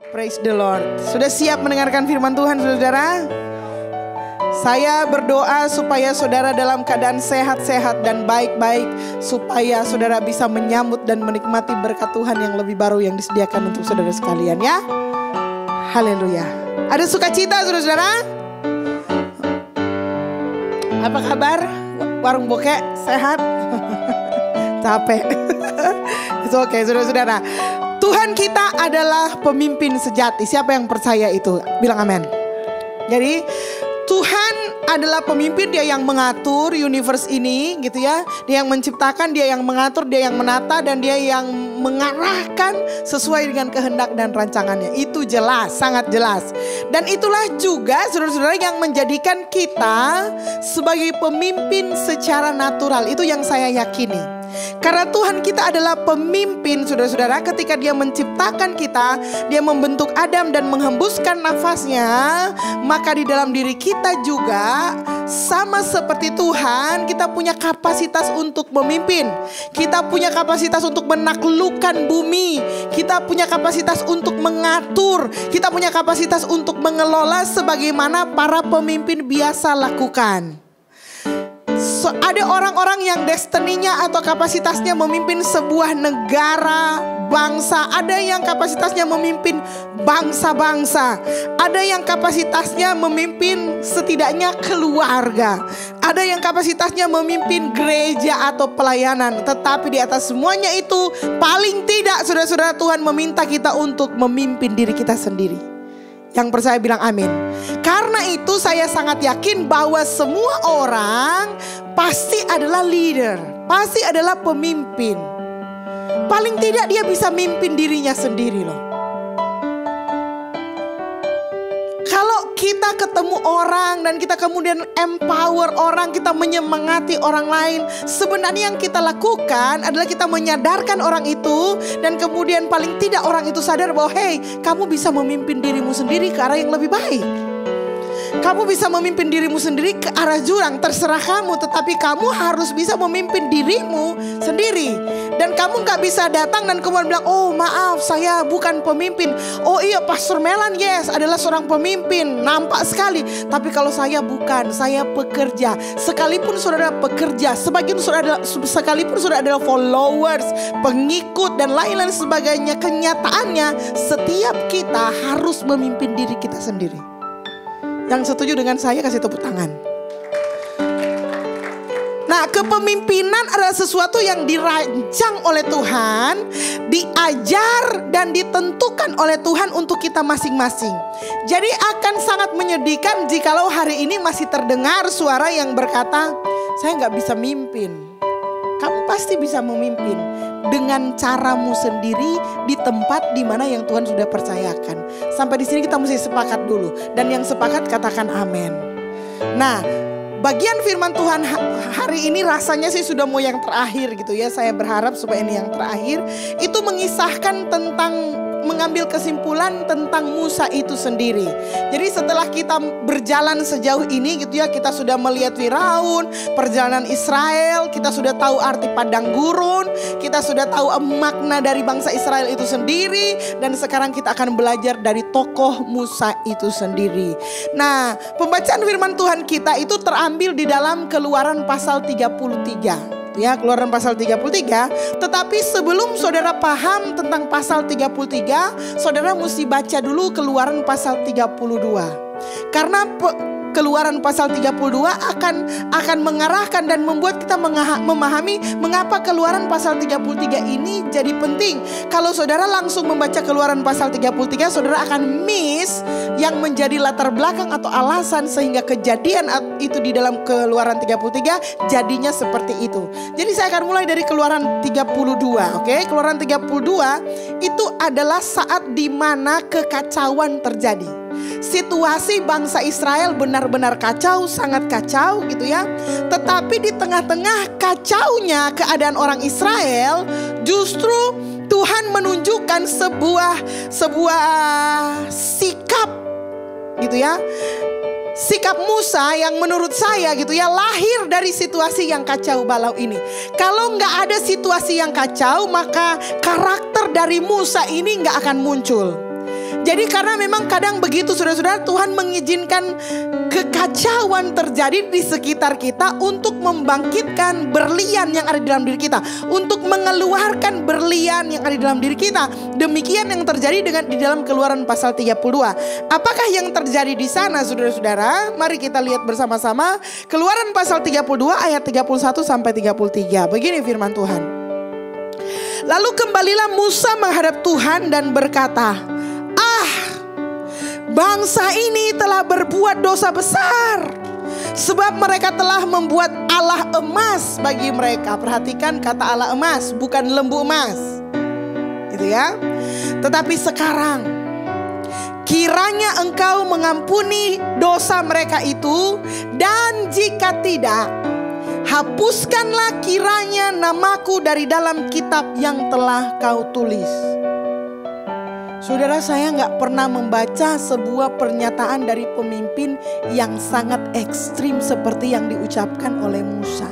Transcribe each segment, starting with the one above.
Praise the Lord. Sudah siap mendengarkan firman Tuhan, saudara? Saya berdoa supaya saudara dalam keadaan sehat-sehat dan baik-baik, supaya saudara bisa menyambut dan menikmati berkat Tuhan yang lebih baru yang disediakan untuk saudara sekalian, ya. Haleluya. Ada sukacita, saudara-saudara? Apa kabar? Warung bokek sehat? Capek. It's okay, saudara-saudara. Tuhan kita adalah pemimpin sejati. Siapa yang percaya itu? Bilang amin. Jadi Tuhan adalah pemimpin, dia yang mengatur universe ini gitu ya. Dia yang menciptakan, dia yang mengatur, dia yang menata, dan dia yang mengarahkan sesuai dengan kehendak dan rancangannya. Itu jelas, sangat jelas. Dan itulah juga saudara-saudara yang menjadikan kita sebagai pemimpin secara natural. Itu yang saya yakini. Karena Tuhan kita adalah pemimpin, saudara-saudara. Ketika dia menciptakan kita, dia membentuk Adam dan menghembuskan nafasnya, maka di dalam diri kita juga sama seperti Tuhan, kita punya kapasitas untuk memimpin. Kita punya kapasitas untuk menaklukkan bumi. Kita punya kapasitas untuk mengatur. Kita punya kapasitas untuk mengelola sebagaimana para pemimpin biasa lakukan. Ada orang-orang yang destininya atau kapasitasnya memimpin sebuah negara, bangsa. Ada yang kapasitasnya memimpin bangsa-bangsa. Ada yang kapasitasnya memimpin setidaknya keluarga. Ada yang kapasitasnya memimpin gereja atau pelayanan. Tetapi di atas semuanya itu, paling tidak saudara-saudara, Tuhan meminta kita untuk memimpin diri kita sendiri. Yang percaya bilang amin. Karena itu saya sangat yakin bahwa semua orang pasti adalah leader, pasti adalah pemimpin. Paling tidak dia bisa mimpin dirinya sendiri loh. Kalau kita ketemu orang dan kita kemudian empower orang, kita menyemangati orang lain, sebenarnya yang kita lakukan adalah kita menyadarkan orang itu, dan kemudian paling tidak orang itu sadar bahwa hey, kamu bisa memimpin dirimu sendiri ke arah yang lebih baik. Kamu bisa memimpin dirimu sendiri ke arah jurang, terserah kamu. Tetapi kamu harus bisa memimpin dirimu sendiri. Dan kamu gak bisa datang dan kemudian bilang, oh maaf saya bukan pemimpin. Oh iya Pastor Melan yes adalah seorang pemimpin, nampak sekali. Tapi kalau saya bukan, saya pekerja. Sekalipun saudara pekerja, sekalipun saudara adalah followers, pengikut dan lain-lain sebagainya, kenyataannya setiap kita harus memimpin diri kita sendiri. Yang setuju dengan saya kasih tepuk tangan. Nah, kepemimpinan adalah sesuatu yang dirancang oleh Tuhan, diajar dan ditentukan oleh Tuhan untuk kita masing-masing. Jadi akan sangat menyedihkan jikalau hari ini masih terdengar suara yang berkata, saya gak bisa mimpin. Kamu pasti bisa memimpin dengan caramu sendiri di tempat di mana yang Tuhan sudah percayakan. Sampai di sini kita mesti sepakat dulu, dan yang sepakat katakan amin. Nah, bagian firman Tuhan hari ini rasanya sih sudah mau yang terakhir gitu ya. Saya berharap supaya ini yang terakhir. Itu mengisahkan tentang, mengambil kesimpulan tentang Musa itu sendiri. Jadi setelah kita berjalan sejauh ini gitu ya, kita sudah melihat Firaun, perjalanan Israel, kita sudah tahu arti padang gurun, kita sudah tahu makna dari bangsa Israel itu sendiri, dan sekarang kita akan belajar dari tokoh Musa itu sendiri. Nah, pembacaan firman Tuhan kita itu terambil di dalam Keluaran pasal 33. Ya, Keluaran pasal 33. Tetapi sebelum saudara paham tentang pasal 33, saudara mesti baca dulu Keluaran pasal 32. Karena Keluaran pasal 32 akan mengarahkan dan membuat kita memahami mengapa Keluaran pasal 33 ini jadi penting. Kalau saudara langsung membaca Keluaran pasal 33, saudara akan miss yang menjadi latar belakang atau alasan sehingga kejadian itu di dalam Keluaran 33 jadinya seperti itu. Jadi saya akan mulai dari Keluaran 32, oke? Keluaran 32 itu adalah saat di mana kekacauan terjadi. Situasi bangsa Israel benar-benar kacau, sangat kacau gitu ya. Tetapi di tengah-tengah kacaunya keadaan orang Israel, justru Tuhan menunjukkan sebuah sikap gitu ya. Sikap Musa yang menurut saya gitu ya, lahir dari situasi yang kacau balau ini. Kalau nggak ada situasi yang kacau, maka karakter dari Musa ini nggak akan muncul. Jadi karena memang kadang begitu saudara-saudara, Tuhan mengizinkan kekacauan terjadi di sekitar kita untuk membangkitkan berlian yang ada di dalam diri kita, untuk mengeluarkan berlian yang ada di dalam diri kita. Demikian yang terjadi di dalam Keluaran pasal 32. Apakah yang terjadi di sana saudara-saudara? Mari kita lihat bersama-sama Keluaran pasal 32 ayat 31 sampai 33. Begini firman Tuhan. Lalu kembalilah Musa menghadap Tuhan dan berkata, bangsa ini telah berbuat dosa besar, sebab mereka telah membuat Allah emas bagi mereka. Perhatikan kata Allah emas, bukan lembu emas, gitu ya. Tetapi sekarang kiranya engkau mengampuni dosa mereka itu, dan jika tidak, hapuskanlah kiranya namaku dari dalam kitab yang telah kau tulis. Saudara, saya gak pernah membaca sebuah pernyataan dari pemimpin yang sangat ekstrim seperti yang diucapkan oleh Musa.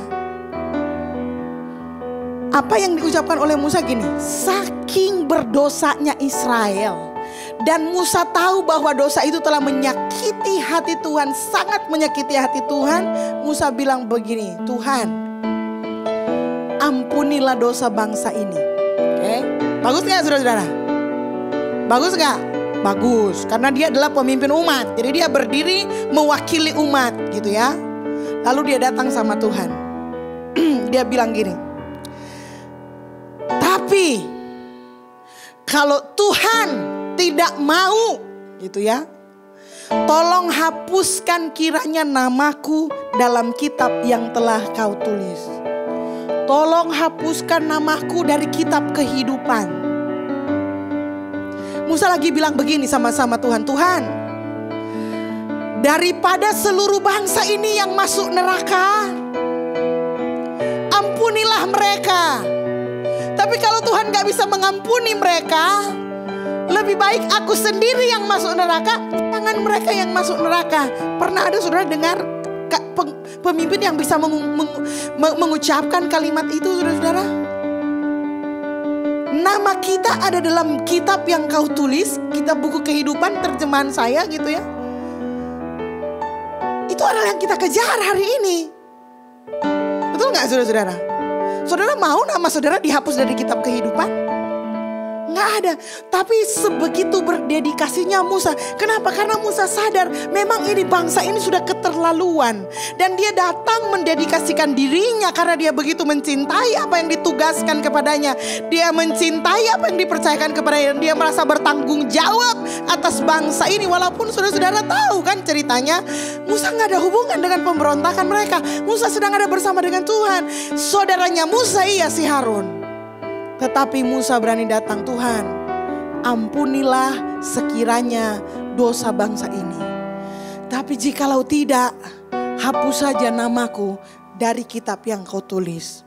Apa yang diucapkan oleh Musa gini, saking berdosanya Israel, dan Musa tahu bahwa dosa itu telah menyakiti hati Tuhan, sangat menyakiti hati Tuhan. Musa bilang begini, Tuhan, ampunilah dosa bangsa ini. Oke, bagus gak saudara-saudara? Bagus gak? Bagus, karena dia adalah pemimpin umat. Jadi dia berdiri mewakili umat gitu ya. Lalu dia datang sama Tuhan. Dia bilang gini, tapi kalau Tuhan tidak mau gitu ya, tolong hapuskan kiranya namaku dalam kitab yang telah kau tulis. Tolong hapuskan namaku dari kitab kehidupan. Musa lagi bilang begini sama-sama Tuhan, Tuhan, daripada seluruh bangsa ini yang masuk neraka, ampunilah mereka. Tapi kalau Tuhan gak bisa mengampuni mereka, lebih baik aku sendiri yang masuk neraka, jangan mereka yang masuk neraka. Pernah ada saudara dengar pemimpin yang bisa mengucapkan kalimat itu saudara-saudara? Nama kita ada dalam kitab yang kau tulis, kitab buku kehidupan terjemahan saya gitu ya. Itu adalah yang kita kejar hari ini. Betul gak saudara-saudara? Saudara mau nama saudara dihapus dari kitab kehidupan? Nggak ada. Tapi sebegitu berdedikasinya Musa. Kenapa? Karena Musa sadar memang ini bangsa ini sudah keterlaluan. Dan dia datang mendedikasikan dirinya karena dia begitu mencintai apa yang ditugaskan kepadanya. Dia mencintai apa yang dipercayakan kepadanya. Dan dia merasa bertanggung jawab atas bangsa ini. Walaupun saudara-saudara tahu kan ceritanya, Musa nggak ada hubungan dengan pemberontakan mereka. Musa sedang ada bersama dengan Tuhan. Saudaranya Musa si Harun. Tetapi Musa berani datang, Tuhan, ampunilah sekiranya dosa bangsa ini. Tapi jikalau tidak, hapus saja namaku dari kitab yang kau tulis.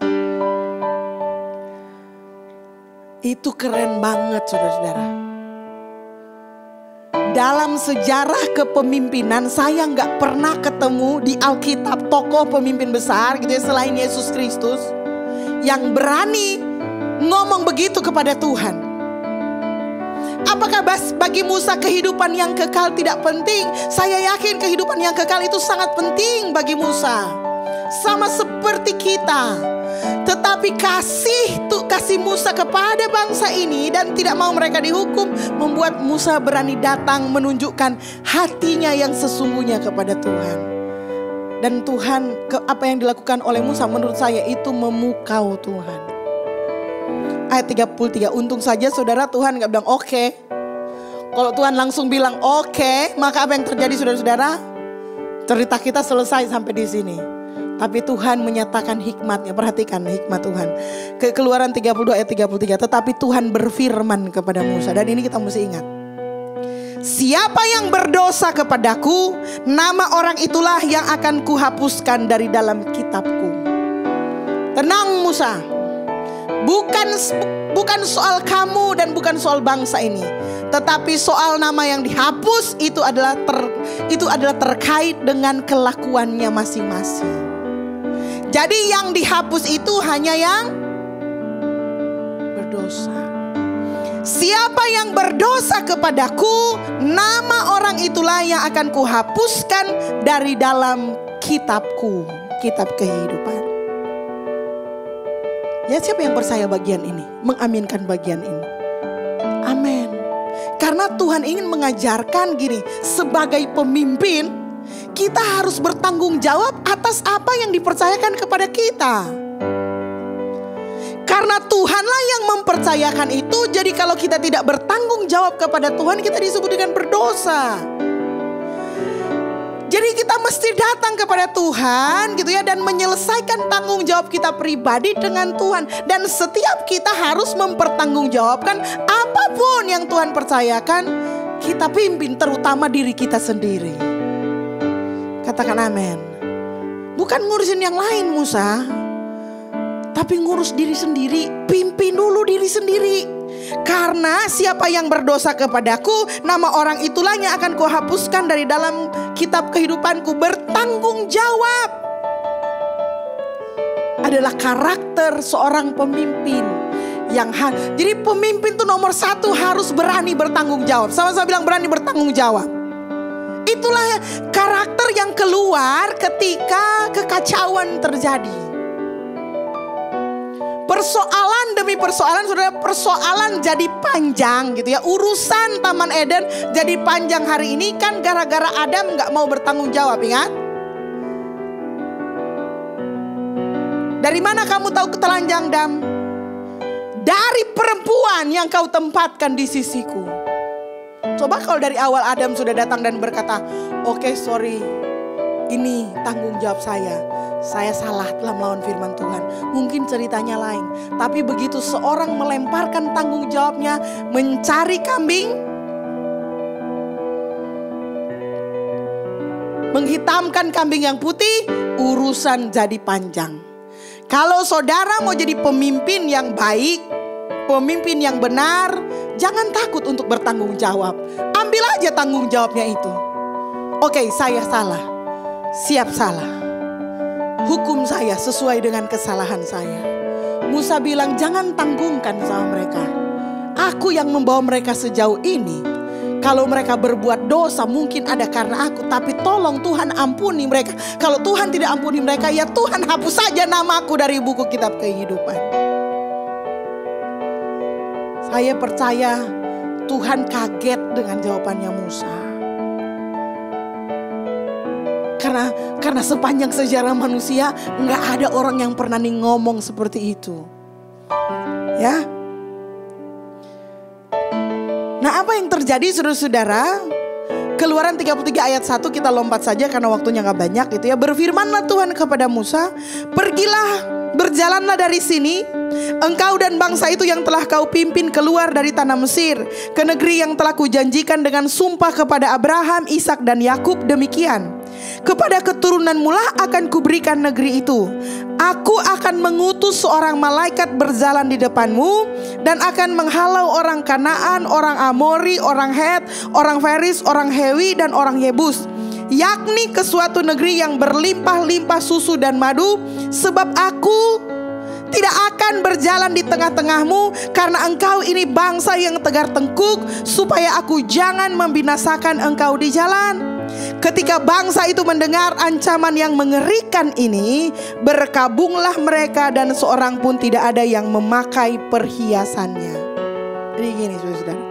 Itu keren banget saudara-saudara. Dalam sejarah kepemimpinan saya nggak pernah ketemu di Alkitab tokoh pemimpin besar gitu ya, selain Yesus Kristus yang berani ngomong begitu kepada Tuhan. Apakah bagi Musa kehidupan yang kekal tidak penting? Saya yakin kehidupan yang kekal itu sangat penting bagi Musa. Sama seperti kita. Tetapi kasih Musa kepada bangsa ini dan tidak mau mereka dihukum membuat Musa berani datang menunjukkan hatinya yang sesungguhnya kepada Tuhan. Dan Tuhan, apa yang dilakukan oleh Musa menurut saya itu memukau Tuhan. Ayat 33, untung saja saudara Tuhan gak bilang oke. Kalau Tuhan langsung bilang oke, maka apa yang terjadi saudara-saudara? Cerita kita selesai sampai di sini. Tapi Tuhan menyatakan hikmatnya. Perhatikan hikmat Tuhan. Keluaran 32 ayat 33. Tetapi Tuhan berfirman kepada Musa. Dan ini kita mesti ingat. Siapa yang berdosa kepadaku, nama orang itulah yang akan kuhapuskan dari dalam kitabku. Tenang Musa. Bukan soal kamu dan bukan soal bangsa ini, tetapi soal nama yang dihapus itu adalah terkait dengan kelakuannya masing-masing. Jadi yang dihapus itu hanya yang berdosa. Siapa yang berdosa kepadaku, nama orang itulah yang akan kuhapuskan dari dalam kitabku, kitab kehidupan. Ya, siapa yang percaya bagian ini, mengaminkan bagian ini? Amin. Karena Tuhan ingin mengajarkan gini, sebagai pemimpin kita harus bertanggung jawab atas apa yang dipercayakan kepada kita. Karena Tuhanlah yang mempercayakan itu, jadi kalau kita tidak bertanggung jawab kepada Tuhan, kita disebut dengan berdosa. Jadi kita mesti datang kepada Tuhan gitu ya, dan menyelesaikan tanggung jawab kita pribadi dengan Tuhan. Dan setiap kita harus mempertanggungjawabkan apapun yang Tuhan percayakan, kita pimpin, terutama diri kita sendiri. Katakan amin. Bukan ngurusin yang lain Musa, tapi ngurus diri sendiri. Pimpin dulu diri sendiri. Karena siapa yang berdosa kepadaku, nama orang itulah yang akan kuhapuskan dari dalam kitab kehidupanku. Bertanggung jawab adalah karakter seorang pemimpin. Jadi pemimpin itu nomor satu harus berani bertanggung jawab. Sama-sama bilang berani bertanggung jawab. Itulah karakter yang keluar ketika kekacauan terjadi. Persoalan demi persoalan, saudara, persoalan jadi panjang gitu ya. Urusan Taman Eden jadi panjang hari ini kan gara-gara Adam gak mau bertanggung jawab, ingat? Dari mana kamu tahu ketelanjang, Dam? Dari perempuan yang kau tempatkan di sisiku. Coba kalau dari awal Adam sudah datang dan berkata, oke, sorry, ini tanggung jawab saya salah telah melawan firman Tuhan. Mungkin ceritanya lain. Tapi begitu seorang melemparkan tanggung jawabnya, mencari kambing, menghitamkan kambing yang putih, urusan jadi panjang. Kalau saudara mau jadi pemimpin yang baik, pemimpin yang benar, jangan takut untuk bertanggung jawab. Ambil aja tanggung jawabnya itu. Oke, saya salah, siap salah. Hukum saya sesuai dengan kesalahan saya. Musa bilang jangan tanggungkan sama mereka. Aku yang membawa mereka sejauh ini. Kalau mereka berbuat dosa mungkin ada karena aku. Tapi tolong Tuhan ampuni mereka. Kalau Tuhan tidak ampuni mereka, ya Tuhan hapus saja namaku dari buku kitab kehidupan. Saya percaya Tuhan kaget dengan jawabannya Musa. Karena sepanjang sejarah manusia nggak ada orang yang pernah ngomong seperti itu. Ya. Nah, apa yang terjadi saudara-saudara? Keluaran 33 ayat 1 kita lompat saja karena waktunya nggak banyak gitu ya. Berfirmanlah Tuhan kepada Musa, pergilah, berjalanlah dari sini, engkau dan bangsa itu yang telah kau pimpin keluar dari tanah Mesir, ke negeri yang telah kujanjikan dengan sumpah kepada Abraham, Ishak dan Yakub. Demikian, kepada keturunanmu lah akan kuberikan negeri itu. Aku akan mengutus seorang malaikat berjalan di depanmu dan akan menghalau orang Kanaan, orang Amori, orang Het, orang Feris, orang Hewi dan orang Yebus, yakni ke suatu negeri yang berlimpah-limpah susu dan madu. Sebab aku tidak akan berjalan di tengah-tengahmu, karena engkau ini bangsa yang tegar tengkuk, supaya aku jangan membinasakan engkau di jalan. Ketika bangsa itu mendengar ancaman yang mengerikan ini, berkabunglah mereka dan seorang pun tidak ada yang memakai perhiasannya. Jadi gini saudara,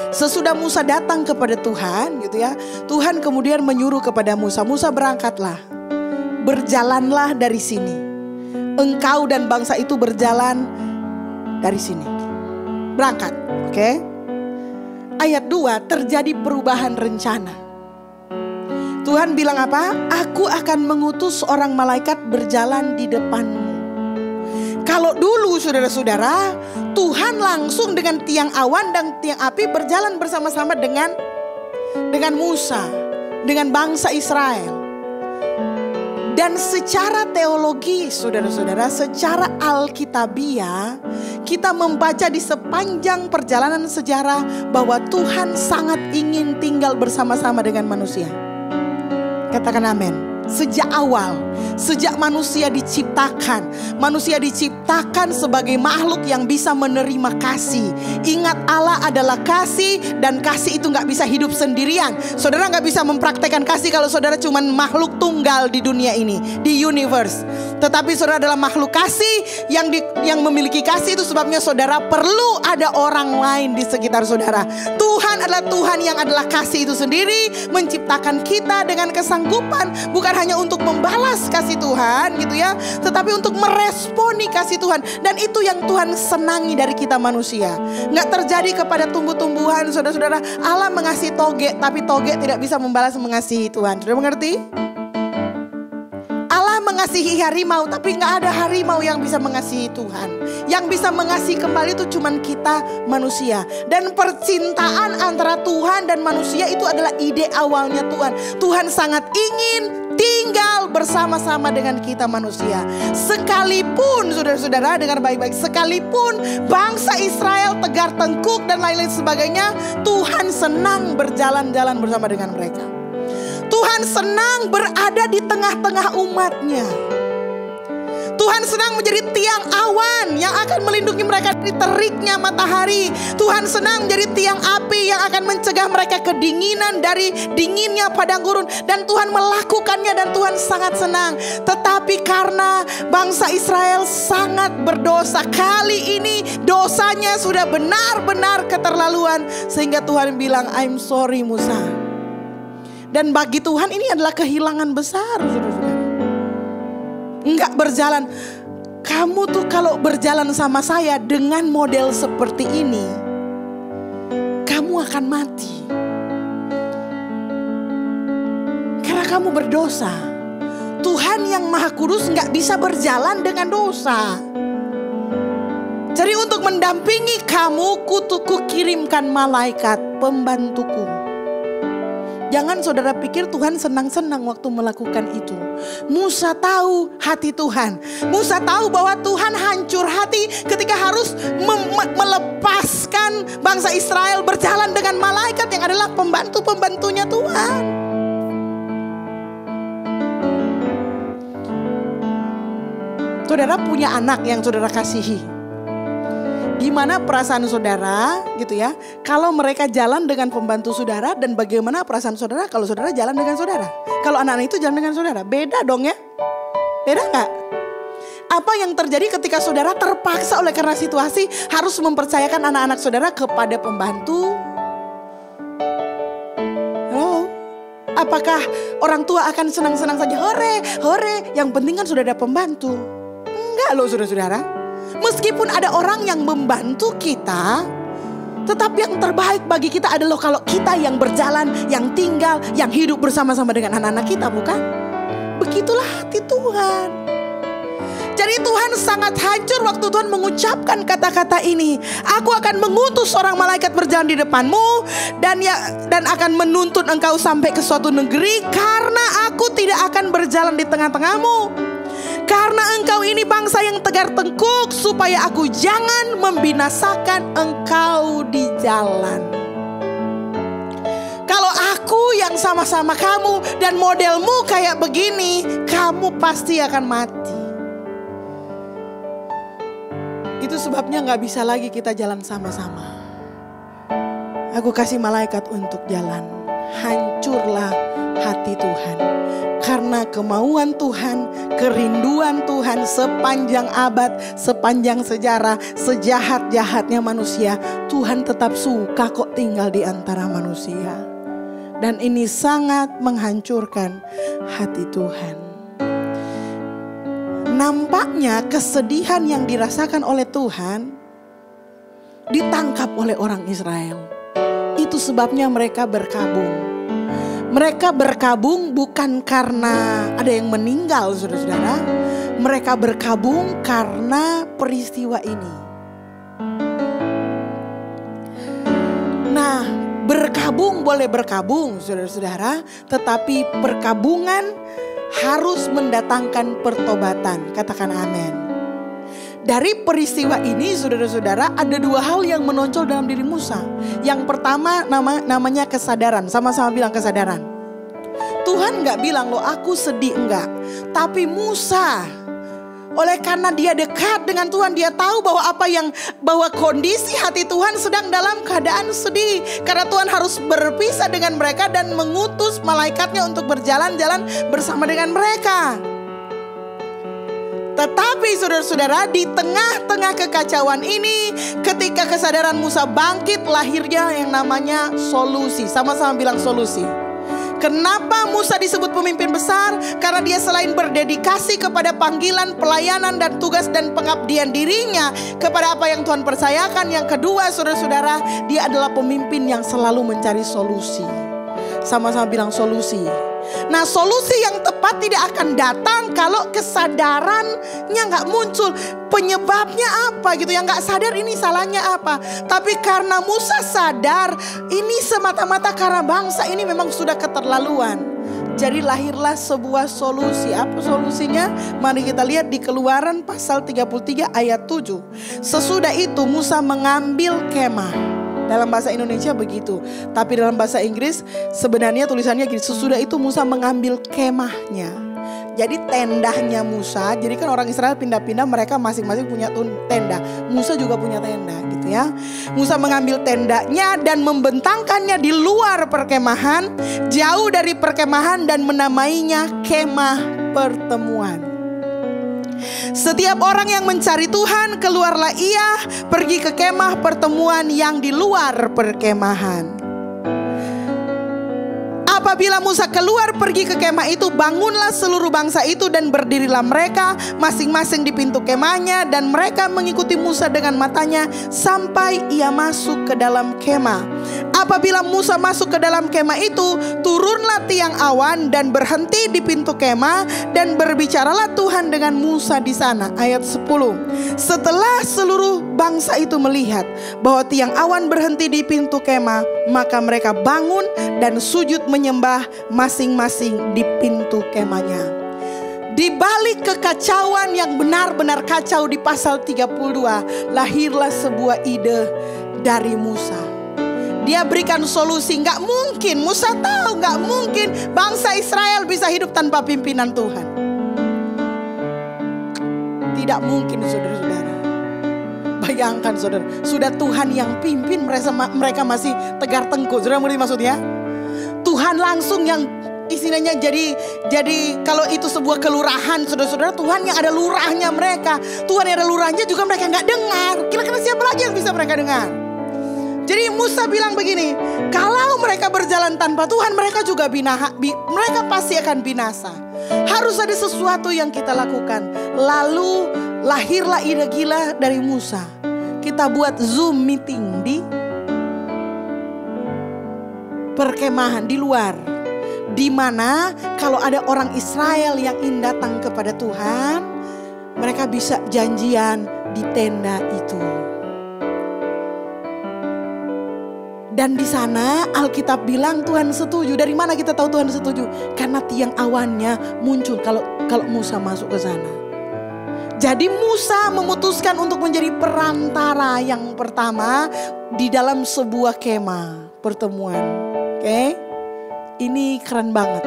sesudah Musa datang kepada Tuhan gitu ya, Tuhan kemudian menyuruh kepada Musa, Musa berangkatlah, berjalanlah dari sini. Engkau dan bangsa itu berjalan dari sini. Berangkat, oke? Ayat 2, terjadi perubahan rencana. Tuhan bilang apa? Aku akan mengutus seorang malaikat berjalan di depanmu. Kalau dulu saudara-saudara, Tuhan langsung dengan tiang awan dan tiang api berjalan bersama-sama dengan Musa, dengan bangsa Israel. Dan secara teologi saudara-saudara, secara alkitabiah, kita membaca di sepanjang perjalanan sejarah bahwa Tuhan sangat ingin tinggal bersama-sama dengan manusia. Katakan amin. Sejak awal, sejak manusia diciptakan sebagai makhluk yang bisa menerima kasih. Ingat, Allah adalah kasih, dan kasih itu gak bisa hidup sendirian. Saudara gak bisa mempraktekkan kasih kalau saudara cuma makhluk tunggal di dunia ini, di universe. Tetapi saudara adalah makhluk kasih yang memiliki kasih. Itu sebabnya saudara perlu ada orang lain di sekitar saudara. Tuhan adalah Tuhan yang adalah kasih itu sendiri, menciptakan kita dengan kesanggupan bukan hanya untuk membalas kasih Tuhan gitu ya, tetapi untuk meresponi kasih Tuhan. Dan itu yang Tuhan senangi dari kita manusia. Nggak terjadi kepada tumbuh-tumbuhan, saudara-saudara. Allah mengasihi toge, tapi toge tidak bisa membalas mengasihi Tuhan. Sudah mengerti? Allah mengasihi harimau, tapi nggak ada harimau yang bisa mengasihi Tuhan. Yang bisa mengasihi kembali itu cuman kita manusia. Dan percintaan antara Tuhan dan manusia itu adalah ide awalnya Tuhan. Tuhan sangat ingin tinggal bersama-sama dengan kita manusia. Sekalipun, saudara-saudara dengar baik-baik, sekalipun bangsa Israel tegar tengkuk dan lain-lain sebagainya, Tuhan senang berjalan-jalan bersama dengan mereka. Tuhan senang berada di tengah-tengah umatnya. Tuhan senang menjadi tiang awan yang akan melindungi mereka dari teriknya matahari. Tuhan senang menjadi tiang api yang akan mencegah mereka kedinginan dari dinginnya padang gurun. Dan Tuhan melakukannya dan Tuhan sangat senang. Tetapi karena bangsa Israel sangat berdosa, kali ini dosanya sudah benar-benar keterlaluan. Sehingga Tuhan bilang, I'm sorry Musa. Dan bagi Tuhan ini adalah kehilangan besar, saudara-saudara. Enggak berjalan. Kamu tuh kalau berjalan sama saya dengan model seperti ini, kamu akan mati. Karena kamu berdosa. Tuhan yang Maha Kudus enggak bisa berjalan dengan dosa. Jadi untuk mendampingi kamu, kutuku kirimkan malaikat pembantuku. Jangan saudara pikir Tuhan senang-senang waktu melakukan itu. Musa tahu hati Tuhan. Musa tahu bahwa Tuhan hancur hati ketika harus melepaskan bangsa Israel berjalan dengan malaikat yang adalah pembantu-pembantunya Tuhan. Saudara punya anak yang saudara kasihi. Gimana perasaan saudara gitu ya, kalau mereka jalan dengan pembantu saudara, dan bagaimana perasaan saudara kalau saudara jalan dengan saudara? Kalau anak-anak itu jalan dengan saudara, beda dong ya? Beda nggak? Apa yang terjadi ketika saudara terpaksa oleh karena situasi harus mempercayakan anak-anak saudara kepada pembantu? Halo? Apakah orang tua akan senang-senang saja, hore, hore, yang penting kan sudah ada pembantu? Enggak loh saudara-saudara. Meskipun ada orang yang membantu kita, tetapi yang terbaik bagi kita adalah kalau kita yang berjalan, yang tinggal, yang hidup bersama-sama dengan anak-anak kita, bukan? Begitulah hati Tuhan. Jadi Tuhan sangat hancur waktu Tuhan mengucapkan kata-kata ini. Aku akan mengutus seorang malaikat berjalan di depanmu dan akan menuntun engkau sampai ke suatu negeri, karena aku tidak akan berjalan di tengah-tengahmu. Karena engkau ini bangsa yang tegar tengkuk, supaya aku jangan membinasakan engkau di jalan. Kalau aku yang sama-sama kamu dan modelmu kayak begini, kamu pasti akan mati. Itu sebabnya gak bisa lagi kita jalan sama-sama. Aku kasih malaikat untuk jalan. Hancurlah hati Tuhan. Karena kemauan Tuhan, kerinduan Tuhan sepanjang abad, sepanjang sejarah, sejahat-jahatnya manusia, Tuhan tetap suka kok tinggal di antara manusia. Dan ini sangat menghancurkan hati Tuhan. Nampaknya kesedihan yang dirasakan oleh Tuhan ditangkap oleh orang Israel. Itu sebabnya mereka berkabung. Mereka berkabung bukan karena ada yang meninggal, saudara-saudara. Mereka berkabung karena peristiwa ini. Nah, berkabung boleh berkabung, saudara-saudara. Tetapi perkabungan harus mendatangkan pertobatan. Katakan amin. Dari peristiwa ini, saudara-saudara, ada dua hal yang menonjol dalam diri Musa. Yang pertama namanya kesadaran. Sama-sama bilang kesadaran. Tuhan nggak bilang loh aku sedih, enggak. Tapi Musa, oleh karena dia dekat dengan Tuhan, dia tahu bahwa kondisi hati Tuhan sedang dalam keadaan sedih. Karena Tuhan harus berpisah dengan mereka dan mengutus malaikatnya untuk berjalan-jalan bersama dengan mereka. Tetapi saudara-saudara, di tengah-tengah kekacauan ini, ketika kesadaran Musa bangkit, lahirnya yang namanya solusi. Sama-sama bilang solusi. Kenapa Musa disebut pemimpin besar? Karena dia selain berdedikasi kepada panggilan, pelayanan, dan tugas dan pengabdian dirinya kepada apa yang Tuhan percayakan. Yang kedua, saudara-saudara, dia adalah pemimpin yang selalu mencari solusi. Sama-sama bilang solusi. Nah, solusi yang tepat tidak akan datang kalau kesadarannya nggak muncul. Penyebabnya apa gitu, yang nggak sadar ini salahnya apa. Tapi karena Musa sadar ini semata-mata karena bangsa ini memang sudah keterlaluan. Jadi lahirlah sebuah solusi. Apa solusinya? Mari kita lihat di Keluaran pasal 33 ayat 7. Sesudah itu Musa mengambil kemah. Dalam bahasa Indonesia begitu. Tapi dalam bahasa Inggris sebenarnya tulisannya gini. Sesudah itu Musa mengambil kemahnya. Jadi tendanya Musa. Jadi kan orang Israel pindah-pindah, mereka masing-masing punya tenda. Musa juga punya tenda gitu ya. Musa mengambil tendanya dan membentangkannya di luar perkemahan, jauh dari perkemahan, dan menamainya kemah pertemuan. Setiap orang yang mencari Tuhan, keluarlah ia pergi ke kemah pertemuan yang di luar perkemahan. Apabila Musa keluar pergi ke kemah itu, bangunlah seluruh bangsa itu dan berdirilah mereka masing-masing di pintu kemahnya, dan mereka mengikuti Musa dengan matanya sampai ia masuk ke dalam kemah. Apabila Musa masuk ke dalam kemah itu, turunlah tiang awan dan berhenti di pintu kemah, dan berbicaralah Tuhan dengan Musa di sana. Ayat 10. Setelah seluruh bangsa itu melihat bahwa tiang awan berhenti di pintu kemah, maka mereka bangun dan sujud menyembah masing-masing di pintu kemahnya. Di balik kekacauan yang benar-benar kacau di pasal 32, lahirlah sebuah ide dari Musa. Dia berikan solusi. Gak mungkin, Musa tahu gak mungkin bangsa Israel bisa hidup tanpa pimpinan Tuhan. Tidak mungkin, saudara-saudara. Bayangkan saudara, sudah Tuhan yang pimpin, mereka masih tegar tengkuk. Saudara mengerti maksudnya? Tuhan langsung yang istilahnya jadi kalau itu sebuah kelurahan, saudara-saudara, Tuhan yang ada lurahnya mereka. Tuhan yang ada lurahnya juga mereka gak dengar. Kira-kira siapa lagi yang bisa mereka dengar? Jadi Musa bilang begini, kalau mereka berjalan tanpa Tuhan, mereka juga mereka pasti akan binasa. Harus ada sesuatu yang kita lakukan. Lalu lahirlah ide gila dari Musa. Kita buat Zoom meeting di perkemahan di luar, di mana kalau ada orang Israel yang ingin datang kepada Tuhan, mereka bisa janjian di tenda itu. Dan di sana Alkitab bilang Tuhan setuju. Dari mana kita tahu Tuhan setuju? Karena tiang awannya muncul kalau Musa masuk ke sana. Jadi Musa memutuskan untuk menjadi perantara yang pertama di dalam sebuah kemah pertemuan. Oke? Ini keren banget.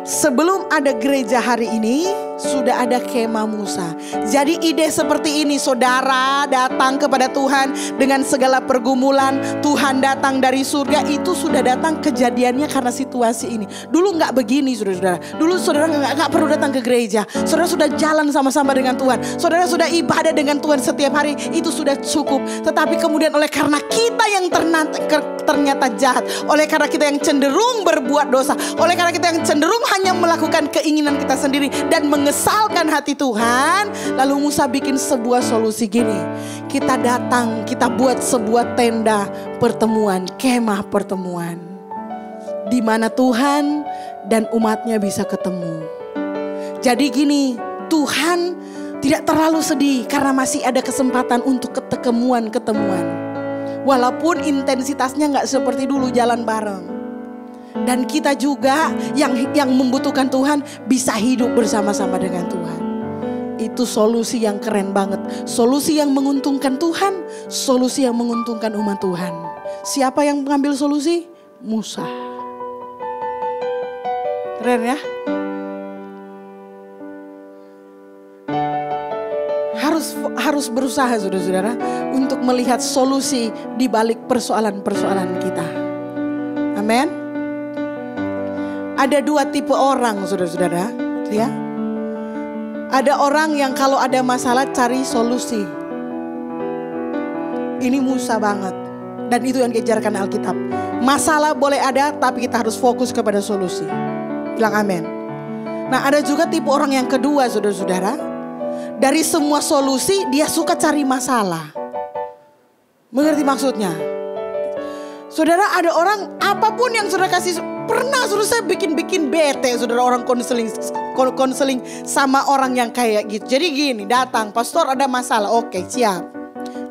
Sebelum ada gereja hari ini, sudah ada kemah Musa. Jadi ide seperti ini, saudara datang kepada Tuhan dengan segala pergumulan, Tuhan datang dari surga, itu sudah datang kejadiannya karena situasi ini. Dulu gak begini saudara-saudara. Dulu saudara gak perlu datang ke gereja. Saudara sudah jalan sama-sama dengan Tuhan. Saudara sudah ibadah dengan Tuhan setiap hari, itu sudah cukup. Tetapi kemudian oleh karena kita yang ternyata jahat, oleh karena kita yang cenderung berbuat dosa, oleh karena kita yang cenderung hanya melakukan keinginan kita sendiri dan mengesalkan hati Tuhan, lalu Musa bikin sebuah solusi gini. Kita datang, kita buat sebuah tenda pertemuan, kemah pertemuan, di mana Tuhan dan umatnya bisa ketemu. Jadi gini, Tuhan tidak terlalu sedih karena masih ada kesempatan untuk ketemuan. Walaupun intensitasnya gak seperti dulu jalan bareng. Dan kita juga yang membutuhkan Tuhan bisa hidup bersama-sama dengan Tuhan. Itu solusi yang keren banget. Solusi yang menguntungkan Tuhan, solusi yang menguntungkan umat Tuhan. Siapa yang mengambil solusi? Musa. Keren ya. Harus berusaha saudara-saudara untuk melihat solusi di balik persoalan-persoalan kita. Amin. Ada dua tipe orang saudara-saudara, ya. Ada orang yang kalau ada masalah cari solusi. Ini Musa banget. Dan itu yang diajarkan Alkitab. Masalah boleh ada tapi kita harus fokus kepada solusi. Bilang amin. Nah, ada juga tipe orang yang kedua saudara-saudara. Dari semua solusi dia suka cari masalah. Mengerti maksudnya? Saudara, ada orang apapun yang saudara kasih. Pernah saudara saya bikin bete saudara, orang konseling sama orang yang kayak gitu. Jadi gini, datang pastor ada masalah. Oke, siap.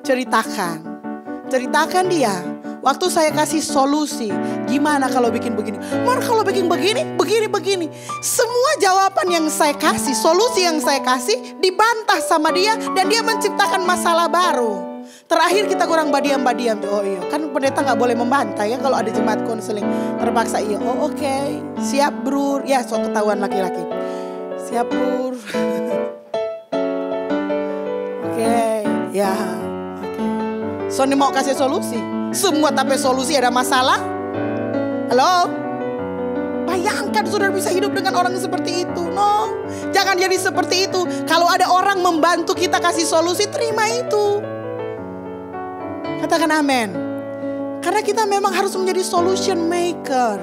Ceritakan dia. Waktu saya kasih solusi, gimana kalau bikin begini? Mar kalau bikin begini. Semua jawaban yang saya kasih, solusi yang saya kasih dibantah sama dia dan dia menciptakan masalah baru. Terakhir kita kurang badiam. Oh iya, kan pendeta nggak boleh membantah ya kalau ada jemaat konseling. Terpaksa iya. Oh oke. Siap bro. Ya, so ketahuan laki-laki. Siap bro. Oke, ya. Oke. So ini mau kasih solusi. Semua tapi solusi ada masalah. Halo? Bayangkan saudara bisa hidup dengan orang seperti itu. No, jangan jadi seperti itu. Kalau ada orang membantu kita kasih solusi, terima itu. Katakan amin. Karena kita memang harus menjadi solution maker.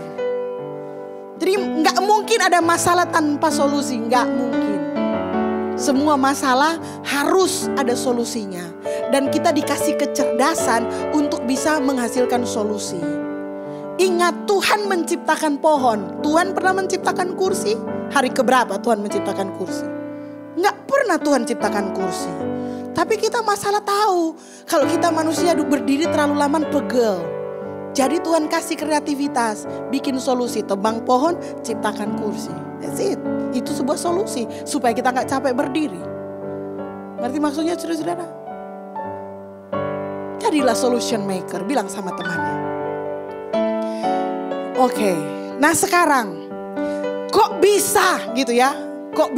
Jadi gak mungkin ada masalah tanpa solusi. Gak mungkin. Semua masalah harus ada solusinya. Dan kita dikasih kecerdasan untuk bisa menghasilkan solusi. Ingat, Tuhan menciptakan pohon. Tuhan pernah menciptakan kursi? Hari keberapa Tuhan menciptakan kursi? Nggak pernah Tuhan ciptakan kursi. Tapi kita masalah tahu. Kalau kita manusia berdiri terlalu lama pegel. Jadi Tuhan kasih kreativitas. Bikin solusi, tebang pohon, ciptakan kursi. That's it. Itu sebuah solusi. Supaya kita nggak capek berdiri. Ngerti maksudnya saudara-saudara? Jadilah solution maker, bilang sama temannya. Oke, nah sekarang kok bisa gitu ya? Kok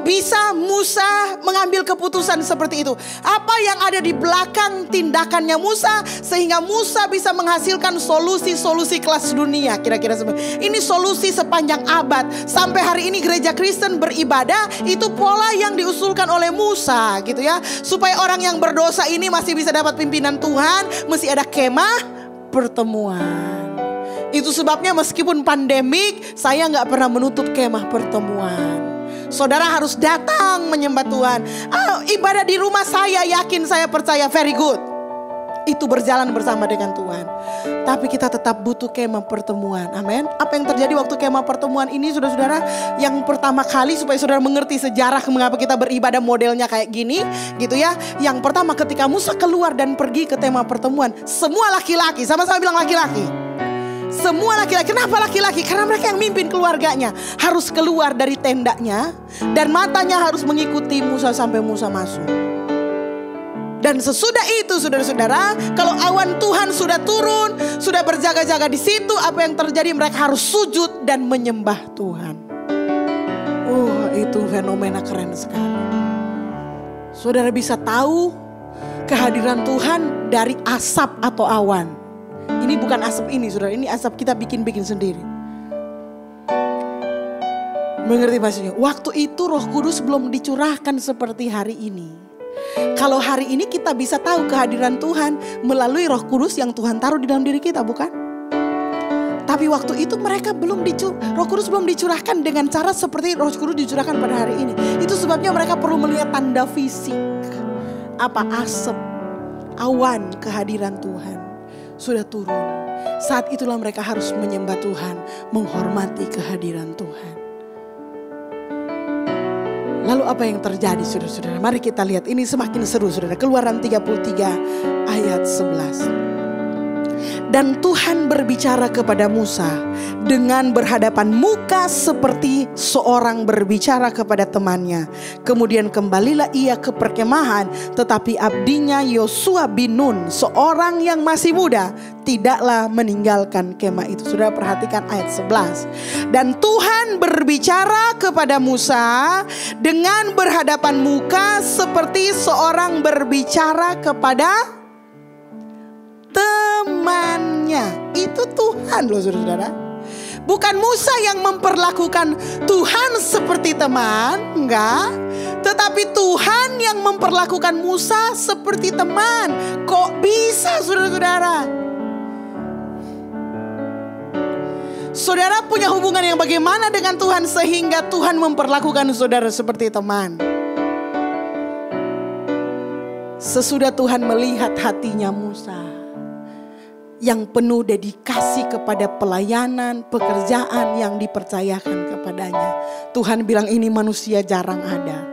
bisa Musa mengambil keputusan seperti itu? Apa yang ada di belakang tindakannya Musa sehingga Musa bisa menghasilkan solusi-solusi kelas dunia? Kira-kira seperti ini, solusi sepanjang abad. Sampai hari ini gereja Kristen beribadah, itu pola yang diusulkan oleh Musa gitu ya. Supaya orang yang berdosa ini masih bisa dapat pimpinan Tuhan, mesti ada kemah pertemuan. Itu sebabnya meskipun pandemik, saya gak pernah menutup kemah pertemuan. Saudara harus datang menyembah Tuhan. Ibadah di rumah saya, yakin, saya percaya, very good. Itu berjalan bersama dengan Tuhan. Tapi kita tetap butuh kemah pertemuan. Amin. Apa yang terjadi waktu kemah pertemuan ini, saudara-saudara? Yang pertama kali, supaya saudara mengerti sejarah mengapa kita beribadah modelnya kayak gini gitu ya. Yang pertama, ketika Musa keluar dan pergi ke kemah pertemuan, semua laki-laki, sama-sama bilang laki-laki. Semua laki-laki. Kenapa laki-laki? Karena mereka yang mimpin keluarganya. Harus keluar dari tendanya. Dan matanya harus mengikuti Musa sampai Musa masuk. Dan sesudah itu saudara-saudara, kalau awan Tuhan sudah turun, sudah berjaga-jaga di situ, apa yang terjadi? Mereka harus sujud dan menyembah Tuhan. Itu fenomena keren sekali. Saudara bisa tahu kehadiran Tuhan dari asap atau awan. Ini bukan asap ini saudara, ini asap kita bikin-bikin sendiri. Mengerti maksudnya? Waktu itu Roh Kudus belum dicurahkan seperti hari ini. Kalau hari ini kita bisa tahu kehadiran Tuhan melalui Roh Kudus yang Tuhan taruh di dalam diri kita, bukan? Tapi waktu itu mereka Roh Kudus belum dicurahkan dengan cara seperti Roh Kudus dicurahkan pada hari ini. Itu sebabnya mereka perlu melihat tanda fisik. Apa? Asap, awan kehadiran Tuhan sudah turun. Saat itulah mereka harus menyembah Tuhan, menghormati kehadiran Tuhan. Lalu apa yang terjadi saudara-saudara? Mari kita lihat, ini semakin seru saudara. Keluaran 33 ayat 11. Dan Tuhan berbicara kepada Musa dengan berhadapan muka seperti seorang berbicara kepada temannya. Kemudian kembalilah ia ke perkemahan, tetapi abdinya Yosua bin Nun, seorang yang masih muda, tidaklah meninggalkan kemah itu. Saudara perhatikan ayat 11. Dan Tuhan berbicara kepada Musa dengan berhadapan muka seperti seorang berbicara kepada temannya. Itu Tuhan loh saudara-saudara. Bukan Musa yang memperlakukan Tuhan seperti teman, enggak. Tetapi Tuhan yang memperlakukan Musa seperti teman. Kok bisa saudara-saudara? Saudara punya hubungan yang bagaimana dengan Tuhan sehingga Tuhan memperlakukan saudara seperti teman? Sesudah Tuhan melihat hatinya Musa yang penuh dedikasi kepada pelayanan, pekerjaan yang dipercayakan kepadanya. Tuhan bilang ini manusia jarang ada.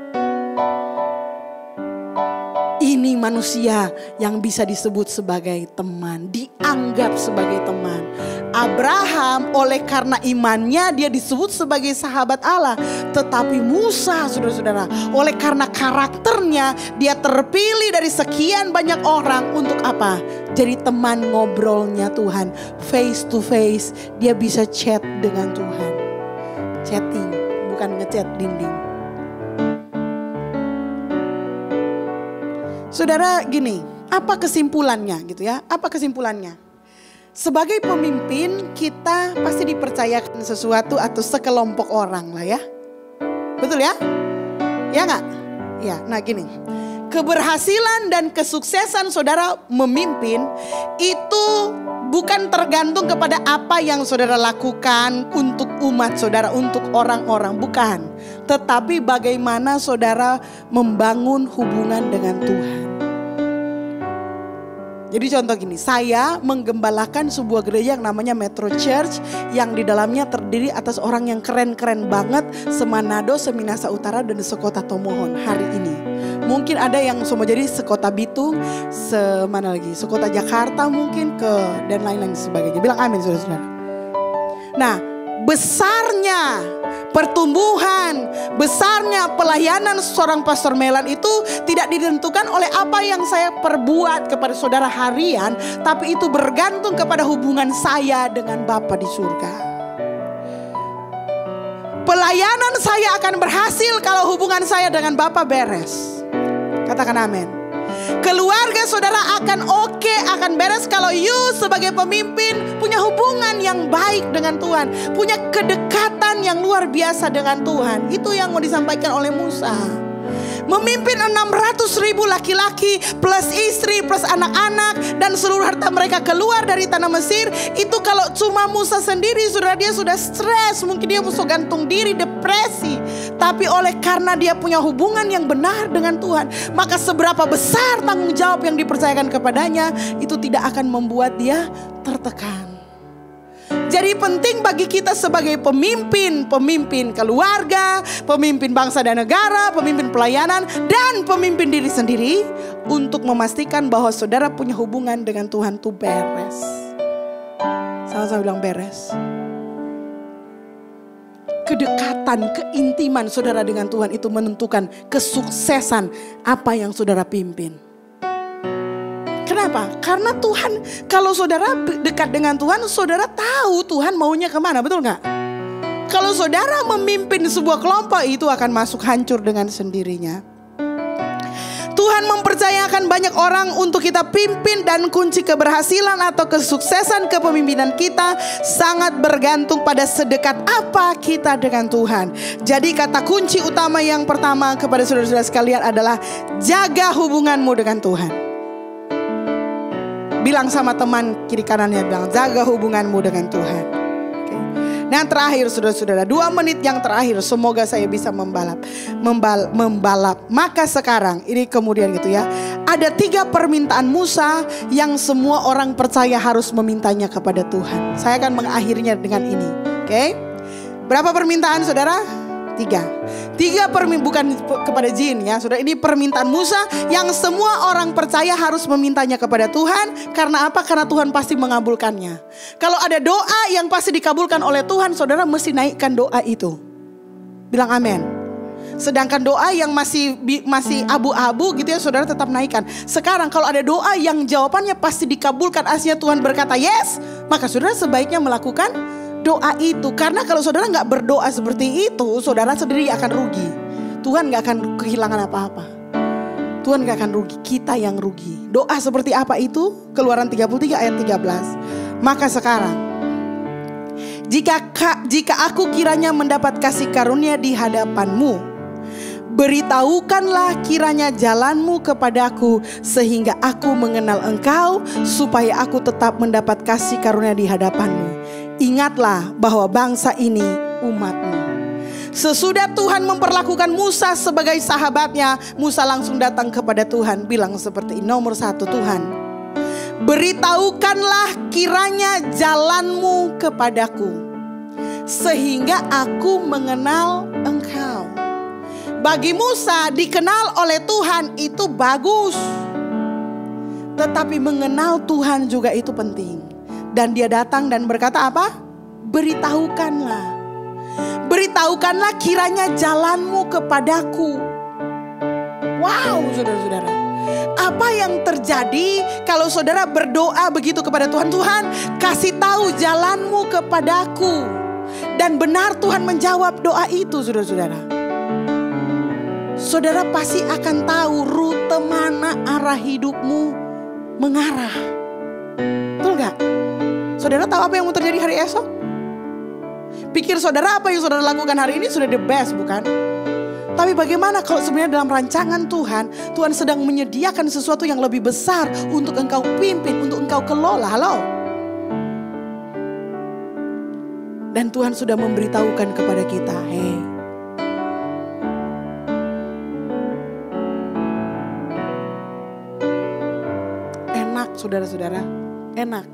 Ini manusia yang bisa disebut sebagai teman, dianggap sebagai teman. Abraham oleh karena imannya dia disebut sebagai sahabat Allah. Tetapi Musa saudara-saudara, oleh karena karakternya dia terpilih dari sekian banyak orang untuk apa? Jadi teman ngobrolnya Tuhan, face to face. Dia bisa chat dengan Tuhan. Chatting, bukan ngechat dinding. Saudara gini, apa kesimpulannya gitu ya? Apa kesimpulannya? Sebagai pemimpin kita pasti dipercayakan sesuatu atau sekelompok orang lah ya. Betul ya? Ya gak? Ya, nah gini. Keberhasilan dan kesuksesan saudara memimpin itu bukan tergantung kepada apa yang saudara lakukan untuk umat saudara, untuk orang-orang, bukan. Tetapi bagaimana saudara membangun hubungan dengan Tuhan. Jadi contoh gini, saya menggembalakan sebuah gereja yang namanya Metro Church, yang di dalamnya terdiri atas orang yang keren-keren banget, semanado, seminasa utara, dan sekota Tomohon hari ini. Mungkin ada yang semua jadi sekota Bitung, semana lagi, sekota Jakarta mungkin dan lain-lain sebagainya. Bilang amin saudara-saudara. Nah, besarnya pertumbuhan, besarnya pelayanan seorang Pastor Melan itu tidak ditentukan oleh apa yang saya perbuat kepada saudara harian, tapi itu bergantung kepada hubungan saya dengan Bapa di surga. Pelayanan saya akan berhasil kalau hubungan saya dengan Bapa beres. Katakan amin. Keluarga saudara akan oke, akan beres kalau you sebagai pemimpin punya hubungan yang baik dengan Tuhan, punya kedekatan yang luar biasa dengan Tuhan. Itu yang mau disampaikan oleh Musa. Memimpin 600.000 laki-laki plus istri plus anak-anak dan seluruh harta mereka keluar dari tanah Mesir. Itu kalau cuma Musa sendiri saudara, dia sudah stres, mungkin dia musuh gantung diri, depresi. Tapi oleh karena dia punya hubungan yang benar dengan Tuhan, maka seberapa besar tanggung jawab yang dipercayakan kepadanya, itu tidak akan membuat dia tertekan. Jadi penting bagi kita sebagai pemimpin keluarga, pemimpin bangsa dan negara, pemimpin pelayanan, dan pemimpin diri sendiri, untuk memastikan bahwa saudara punya hubungan dengan Tuhan itu beres. Sama-sama bilang beres. Kedekatan, keintiman saudara dengan Tuhan itu menentukan kesuksesan apa yang saudara pimpin. Kenapa? Karena Tuhan, kalau saudara dekat dengan Tuhan, saudara tahu Tuhan maunya kemana, betul gak? Kalau saudara memimpin sebuah kelompok, itu akan masuk hancur dengan sendirinya. Tuhan mempercayakan banyak orang untuk kita pimpin, dan kunci keberhasilan atau kesuksesan kepemimpinan kita sangat bergantung pada sedekat apa kita dengan Tuhan. Jadi kata kunci utama yang pertama kepada saudara-saudara sekalian adalah jaga hubunganmu dengan Tuhan. Bilang sama teman kiri kanannya, bilang jaga hubunganmu dengan Tuhan. Okay. Nah yang terakhir saudara-saudara, 2 menit yang terakhir, semoga saya bisa membalap. Maka sekarang, ini kemudian gitu ya, ada 3 permintaan Musa yang semua orang percaya harus memintanya kepada Tuhan. Saya akan mengakhirinya dengan ini. Oke. Berapa permintaan saudara? Tiga bukan kepada jin ya saudara. Ini permintaan Musa yang semua orang percaya harus memintanya kepada Tuhan. Karena apa? Karena Tuhan pasti mengabulkannya. Kalau ada doa yang pasti dikabulkan oleh Tuhan, saudara mesti naikkan doa itu. Bilang amin. Sedangkan doa yang masih abu-abu gitu ya, saudara tetap naikkan. Sekarang kalau ada doa yang jawabannya pasti dikabulkan, aslinya Tuhan berkata yes, maka saudara sebaiknya melakukan doa itu. Karena kalau saudara gak berdoa seperti itu, saudara sendiri akan rugi. Tuhan gak akan kehilangan apa-apa. Tuhan gak akan rugi, kita yang rugi. Doa seperti apa itu? Keluaran 33 ayat 13. Maka sekarang, jika aku kiranya mendapat kasih karunia di hadapanmu, beritahukanlah kiranya jalanmu kepadaku, sehingga aku mengenal engkau, supaya aku tetap mendapat kasih karunia di hadapanmu. Ingatlah bahwa bangsa ini umatmu. Sesudah Tuhan memperlakukan Musa sebagai sahabatnya, Musa langsung datang kepada Tuhan, bilang seperti ini. Nomor 1, Tuhan, beritahukanlah kiranya jalanmu kepadaku, sehingga aku mengenal engkau. Bagi Musa dikenal oleh Tuhan itu bagus, tetapi mengenal Tuhan juga itu penting. Dan dia datang dan berkata apa? Beritahukanlah. Beritahukanlah kiranya jalanmu kepadaku. Wow, saudara-saudara. Apa yang terjadi kalau saudara berdoa begitu kepada Tuhan? Tuhan, kasih tahu jalanmu kepadaku. Dan benar Tuhan menjawab doa itu, saudara-saudara. Saudara pasti akan tahu rute mana arah hidupmu mengarah. Betul gak? Saudara tahu apa yang mau terjadi hari esok? Pikir saudara apa yang saudara lakukan hari ini sudah the best, bukan? Tapi bagaimana kalau sebenarnya dalam rancangan Tuhan, Tuhan sedang menyediakan sesuatu yang lebih besar untuk engkau pimpin, untuk engkau kelola. Halo? Dan Tuhan sudah memberitahukan kepada kita, hey, enak saudara-saudara, enak.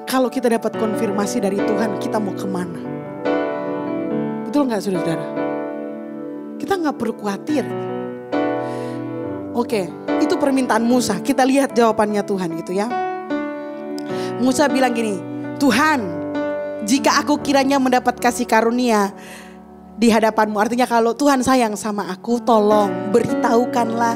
Kalau kita dapat konfirmasi dari Tuhan, kita mau kemana? Betul gak saudara-saudara? Kita gak perlu khawatir. Oke, itu permintaan Musa. Kita lihat jawabannya Tuhan gitu ya. Musa bilang gini, Tuhan, jika aku kiranya mendapat kasih karunia di hadapanmu. Artinya kalau Tuhan sayang sama aku, tolong beritahukanlah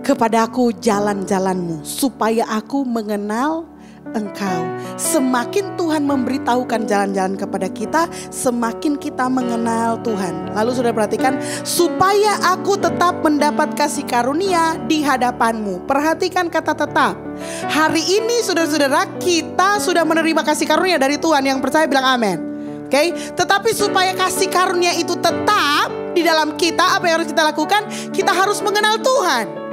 kepadaku jalan-jalanmu, supaya aku mengenal engkau. Semakin Tuhan memberitahukan jalan-jalan kepada kita, semakin kita mengenal Tuhan. Lalu sudah perhatikan, supaya aku tetap mendapat kasih karunia di hadapanmu. Perhatikan kata tetap. Hari ini saudara-saudara, kita sudah menerima kasih karunia dari Tuhan. Yang percaya bilang amin. Oke, tetapi supaya kasih karunia itu tetap di dalam kita, apa yang harus kita lakukan? Kita harus mengenal Tuhan.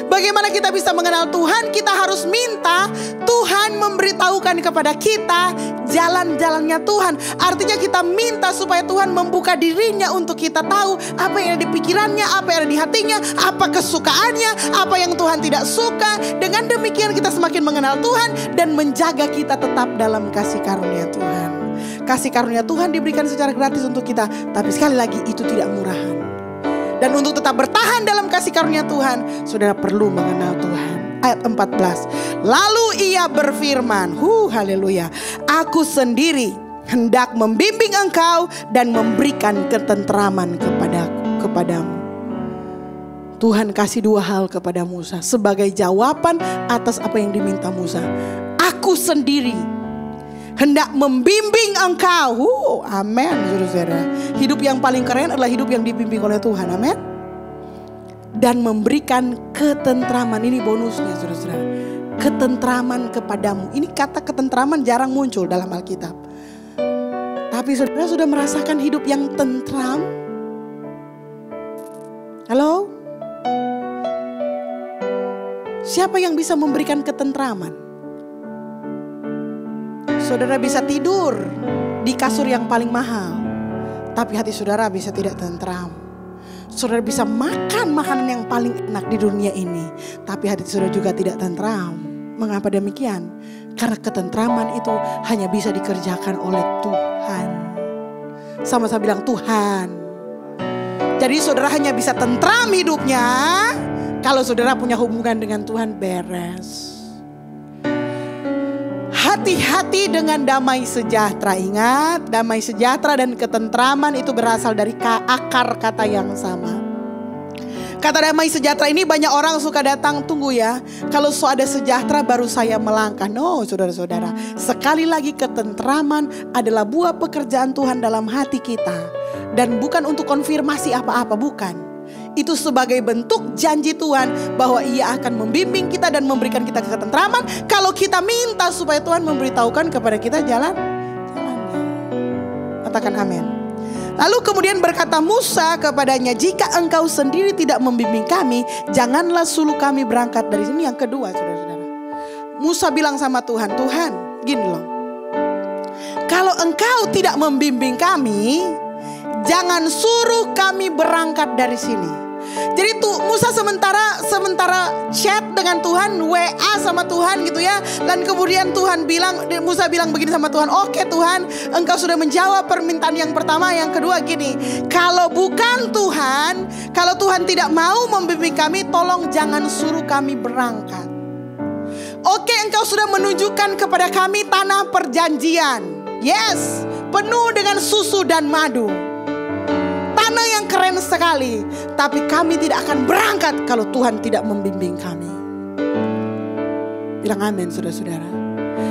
Bagaimana kita bisa mengenal Tuhan? Kita harus minta Tuhan memberitahukan kepada kita jalan-jalannya Tuhan. Artinya kita minta supaya Tuhan membuka dirinya untuk kita tahu apa yang ada di pikirannya, apa yang ada di hatinya, apa kesukaannya, apa yang Tuhan tidak suka. Dengan demikian kita semakin mengenal Tuhan dan menjaga kita tetap dalam kasih karunia Tuhan. Kasih karunia Tuhan diberikan secara gratis untuk kita, tapi sekali lagi itu tidak murahan. Dan untuk tetap bertahan dalam kasih karunia Tuhan, saudara perlu mengenal Tuhan. Ayat 14. Lalu ia berfirman, haleluya, aku sendiri hendak membimbing engkau dan memberikan ketentraman kepadamu. Tuhan kasih dua hal kepada Musa sebagai jawaban atas apa yang diminta Musa. Aku sendiri hendak membimbing engkau. Amin, saudara-saudara. Hidup yang paling keren adalah hidup yang dibimbing oleh Tuhan. Amin. Dan memberikan ketentraman. Ini bonusnya, saudara-saudara. Ketentraman kepadamu. Ini kata ketentraman jarang muncul dalam Alkitab. Tapi saudara sudah merasakan hidup yang tentram? Halo? Siapa yang bisa memberikan ketentraman? Saudara bisa tidur di kasur yang paling mahal, tapi hati saudara bisa tidak tentram. Saudara bisa makan makanan yang paling enak di dunia ini, tapi hati saudara juga tidak tentram. Mengapa demikian? Karena ketentraman itu hanya bisa dikerjakan oleh Tuhan. Sama-sama bilang Tuhan. Jadi saudara hanya bisa tentram hidupnya kalau saudara punya hubungan dengan Tuhan beres. Hati-hati dengan damai sejahtera. Ingat, damai sejahtera dan ketentraman itu berasal dari akar kata yang sama. Kata damai sejahtera ini banyak orang suka datang, tunggu ya, kalau so ada sejahtera baru saya melangkah. No, saudara-saudara, sekali lagi ketentraman adalah buah pekerjaan Tuhan dalam hati kita. Dan bukan untuk konfirmasi apa-apa, bukan. Itu sebagai bentuk janji Tuhan bahwa Ia akan membimbing kita dan memberikan kita ketentraman kalau kita minta supaya Tuhan memberitahukan kepada kita jalannya. Katakan amin. Lalu kemudian berkata Musa kepadanya, jika engkau sendiri tidak membimbing kami, janganlah suruh kami berangkat dari sini. Yang kedua, saudara-saudara, Musa bilang sama Tuhan, Tuhan gini loh, kalau engkau tidak membimbing kami, jangan suruh kami berangkat dari sini. Jadi tuh Musa sementara chat dengan Tuhan, WA sama Tuhan gitu ya. Dan kemudian Musa bilang begini sama Tuhan, oke Tuhan, engkau sudah menjawab permintaan yang pertama. Yang kedua gini, kalau bukan Tuhan, kalau Tuhan tidak mau membimbing kami, tolong jangan suruh kami berangkat. Oke, engkau sudah menunjukkan kepada kami tanah perjanjian. Yes, penuh dengan susu dan madu. Tanah yang keren sekali. Tapi kami tidak akan berangkat kalau Tuhan tidak membimbing kami. Bilang amin saudara-saudara.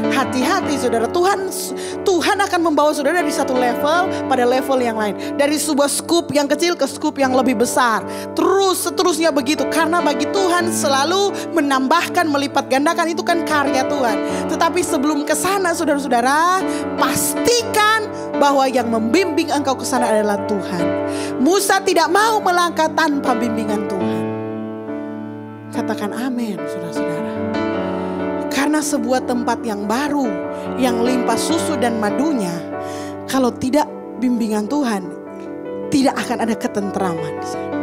Hati-hati saudara, Tuhan akan membawa saudara dari satu level pada level yang lain. Dari sebuah skup yang kecil ke skup yang lebih besar. Terus seterusnya begitu. Karena bagi Tuhan selalu menambahkan, melipat gandakan, itu kan karya Tuhan. Tetapi sebelum ke sana saudara-saudara, pastikan bahwa yang membimbing engkau ke sana adalah Tuhan. Musa tidak mau melangkah tanpa bimbingan Tuhan. Katakan amin saudara-saudara. Karena sebuah tempat yang baru, yang limpah susu dan madunya, kalau tidak bimbingan Tuhan, tidak akan ada ketentraman di sana.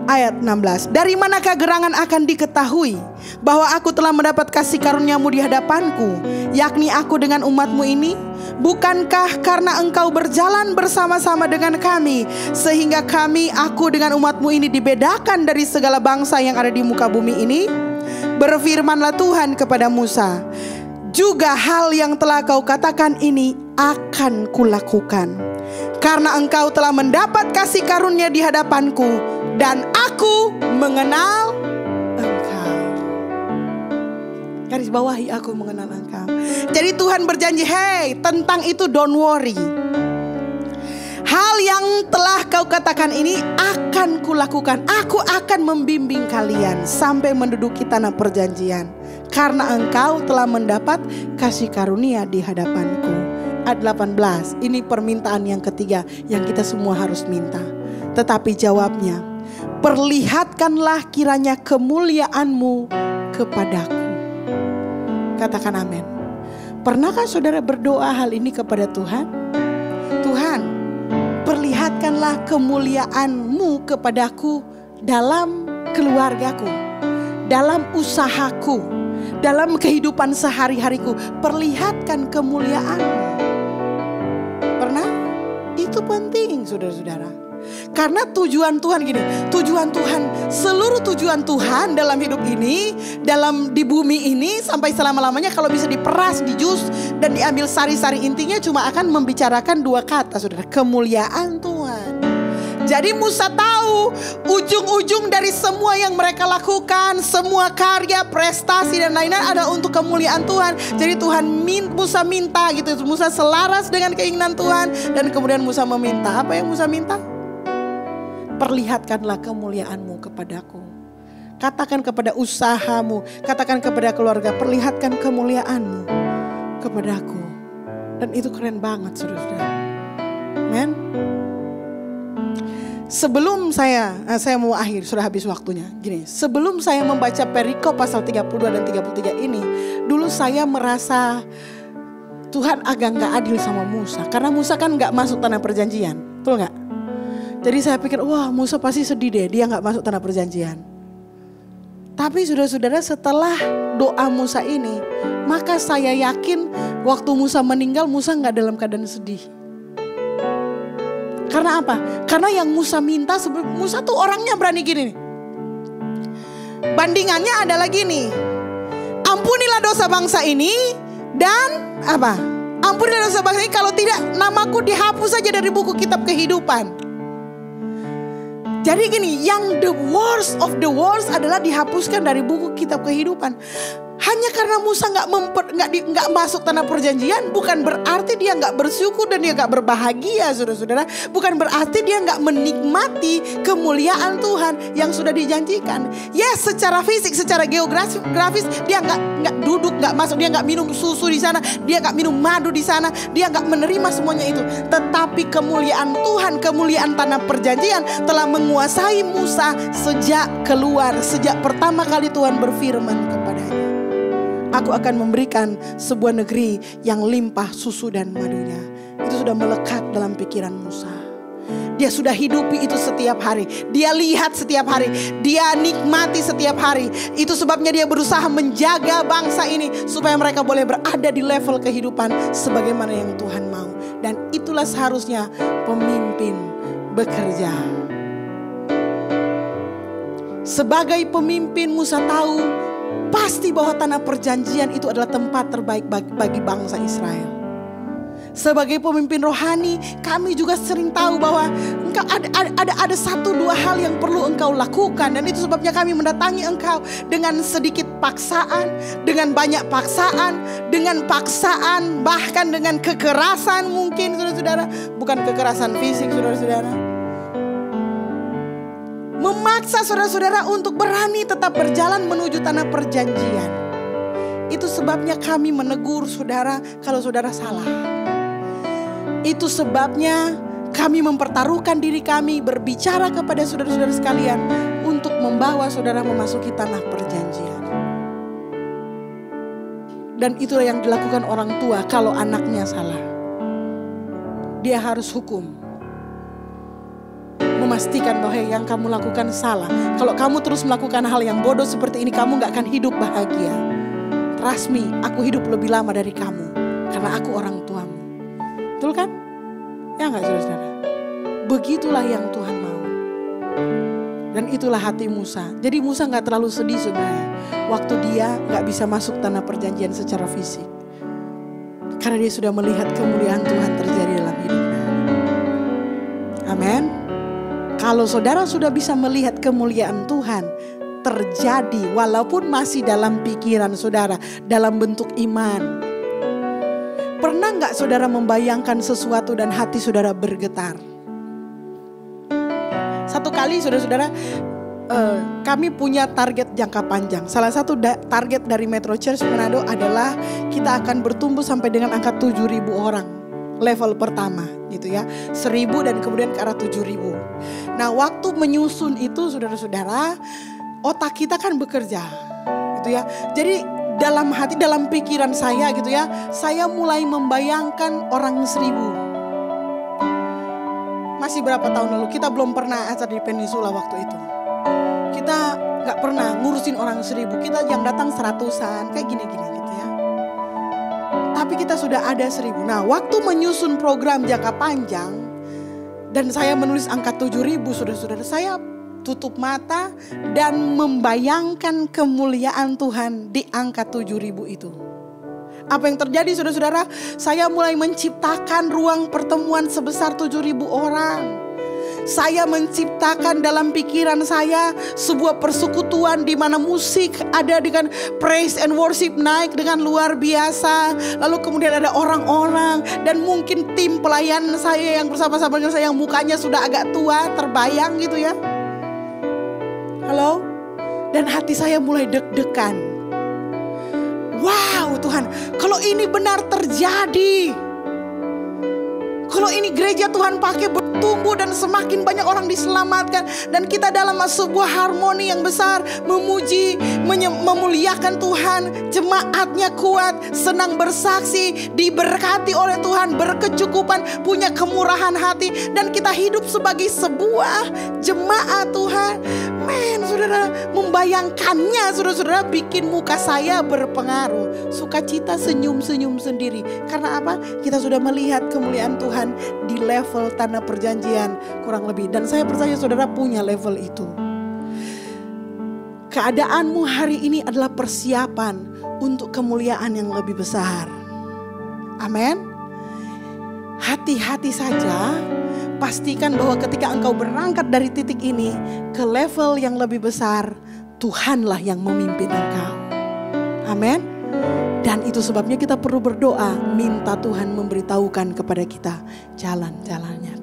Ayat 16, dari manakah gerangan akan diketahui bahwa aku telah mendapat kasih karuniamu di hadapanku, yakni aku dengan umatmu ini? Bukankah karena engkau berjalan bersama-sama dengan kami, sehingga aku dengan umatmu ini dibedakan dari segala bangsa yang ada di muka bumi ini? Berfirmanlah Tuhan kepada Musa, juga hal yang telah kau katakan ini akan kulakukan, karena engkau telah mendapat kasih karunia di hadapanku, dan aku mengenal engkau. Garis bawahi, aku mengenal engkau. Jadi Tuhan berjanji, hey, tentang itu don't worry. Hal yang telah kau katakan ini akan kulakukan. Aku akan membimbing kalian sampai menduduki tanah perjanjian, karena engkau telah mendapat kasih karunia di hadapanku. Ayat 18, ini permintaan yang ketiga yang kita semua harus minta. Tetapi jawabnya, perlihatkanlah kiranya kemuliaanmu kepadaku. Katakan amin. Pernahkah saudara berdoa hal ini kepada Tuhan? Tuhan, perlihatkanlah kemuliaanmu kepadaku dalam keluargaku, dalam usahaku, dalam kehidupan sehari-hariku. Perlihatkan kemuliaanmu. Pernah? Itu penting saudara-saudara. Karena tujuan Tuhan gini, tujuan Tuhan, seluruh tujuan Tuhan dalam hidup ini, di bumi ini sampai selama-lamanya, kalau bisa diperas, dijus dan diambil sari-sari intinya cuma akan membicarakan dua kata saudara, kemuliaan Tuhan. Jadi Musa tahu ujung-ujung dari semua yang mereka lakukan, semua karya, prestasi dan lain-lain adalah untuk kemuliaan Tuhan. Jadi Musa minta gitu, Musa selaras dengan keinginan Tuhan, dan kemudian Musa meminta. Apa yang Musa minta? Perlihatkanlah kemuliaanmu kepadaku. Katakan kepada usahamu, katakan kepada keluarga, perlihatkan kemuliaanmu kepadaku. Dan itu keren banget saudara. Amen. Sebelum saya mau akhir, sudah habis waktunya. Gini, sebelum saya membaca perikop pasal 32 dan 33 ini, dulu saya merasa Tuhan agak gak adil sama Musa. Karena Musa kan gak masuk tanah perjanjian, betul gak? Jadi saya pikir, wah Musa pasti sedih deh, dia gak masuk tanah perjanjian. Tapi saudara-saudara, setelah doa Musa ini, maka saya yakin waktu Musa meninggal, Musa gak dalam keadaan sedih. Karena apa? Karena yang Musa minta, Musa tuh orangnya berani gini nih. Bandingannya adalah gini, ampunilah dosa bangsa ini dan apa? Ampunilah dosa bangsa ini, kalau tidak namaku dihapus saja dari buku kitab kehidupan. Jadi gini, yang the worst of the worst adalah dihapuskan dari buku kitab kehidupan. Hanya karena Musa nggak masuk tanah perjanjian, bukan berarti dia nggak bersyukur dan dia nggak berbahagia, saudara-saudara. Bukan berarti dia nggak menikmati kemuliaan Tuhan yang sudah dijanjikan. Yes, secara fisik, secara geografis dia nggak duduk, nggak masuk, dia nggak minum susu di sana, dia nggak minum madu di sana, dia nggak menerima semuanya itu. Tetapi kemuliaan Tuhan, kemuliaan tanah perjanjian telah menguasai Musa sejak keluar, sejak pertama kali Tuhan berfirman kepadanya. Aku akan memberikan sebuah negeri yang limpah susu dan madunya. Itu sudah melekat dalam pikiran Musa. Dia sudah hidupi itu setiap hari. Dia lihat setiap hari. Dia nikmati setiap hari. Itu sebabnya dia berusaha menjaga bangsa ini supaya mereka boleh berada di level kehidupan sebagaimana yang Tuhan mau. Dan itulah seharusnya pemimpin bekerja. Sebagai pemimpin, Musa tahu pasti bahwa tanah perjanjian itu adalah tempat terbaik bagi bangsa Israel. Sebagai pemimpin rohani, kami juga sering tahu bahwa engkau ada satu dua hal yang perlu engkau lakukan. Dan itu sebabnya kami mendatangi engkau dengan sedikit paksaan, dengan banyak paksaan, dengan paksaan, bahkan dengan kekerasan mungkin, saudara-saudara. Bukan kekerasan fisik, saudara-saudara. Memaksa saudara-saudara untuk berani tetap berjalan menuju tanah perjanjian. Itu sebabnya kami menegur saudara kalau saudara salah. Itu sebabnya kami mempertaruhkan diri kami berbicara kepada saudara-saudara sekalian untuk membawa saudara memasuki tanah perjanjian. Dan itulah yang dilakukan orang tua kalau anaknya salah. Dia harus hukum. Memastikan bahwa yang kamu lakukan salah. Kalau kamu terus melakukan hal yang bodoh seperti ini, kamu gak akan hidup bahagia. Trust me, aku hidup lebih lama dari kamu karena aku orang tuamu. Betul kan? Ya gak, saudara-saudara? Begitulah yang Tuhan mau. Dan itulah hati Musa. Jadi Musa gak terlalu sedih sebenarnya waktu dia gak bisa masuk tanah perjanjian secara fisik. Karena dia sudah melihat kemuliaan Tuhan terjadi dalam hidupnya. Amin. Kalau saudara sudah bisa melihat kemuliaan Tuhan terjadi walaupun masih dalam pikiran saudara, dalam bentuk iman. Pernah gak saudara membayangkan sesuatu dan hati saudara bergetar? Satu kali saudara-saudara, kami punya target jangka panjang. Salah satu target dari Metro Church Manado adalah kita akan bertumbuh sampai dengan angka 7.000 orang. Level pertama gitu ya, 1.000 dan kemudian ke arah 7.000. Nah waktu menyusun itu saudara-saudara, otak kita kan bekerja gitu ya. Jadi dalam hati, dalam pikiran saya gitu ya, saya mulai membayangkan orang 1.000. Masih berapa tahun lalu kita belum pernah acara di Peninsula waktu itu. Kita gak pernah ngurusin orang 1.000, kita yang datang 100-an kayak gini-gini gitu ya. Tapi kita sudah ada 1.000. Nah waktu menyusun program jangka panjang dan saya menulis angka 7.000, saudara-saudara, saya tutup mata dan membayangkan kemuliaan Tuhan di angka 7.000 itu. Apa yang terjadi saudara-saudara? Saya mulai menciptakan ruang pertemuan sebesar 7.000 orang. Saya menciptakan dalam pikiran saya sebuah persekutuan di mana musik ada dengan praise and worship naik dengan luar biasa. Lalu kemudian ada orang-orang dan mungkin tim pelayan saya yang bersama-sama dengan saya yang mukanya sudah agak tua, terbayang gitu ya. Halo? Dan hati saya mulai deg-degan. Wow Tuhan, kalau ini benar terjadi, kalau ini gereja Tuhan pakai bertumbuh dan semakin banyak orang diselamatkan, dan kita dalam sebuah harmoni yang besar memuji, memuliakan Tuhan, jemaatnya kuat, senang bersaksi, diberkati oleh Tuhan, berkecukupan, punya kemurahan hati, dan kita hidup sebagai sebuah jemaat Tuhan, Amin, saudara. Membayangkannya, saudara-saudara, bikin muka saya berpengaruh. Sukacita, senyum-senyum sendiri. Karena apa? Kita sudah melihat kemuliaan Tuhan di level tanah perjanjian kurang lebih. Dan saya percaya saudara punya level itu. Keadaanmu hari ini adalah persiapan untuk kemuliaan yang lebih besar. Amin. Hati-hati saja. Pastikan bahwa ketika engkau berangkat dari titik ini ke level yang lebih besar, Tuhanlah yang memimpin engkau. Amin. Dan itu sebabnya kita perlu berdoa, minta Tuhan memberitahukan kepada kita jalan-jalannya.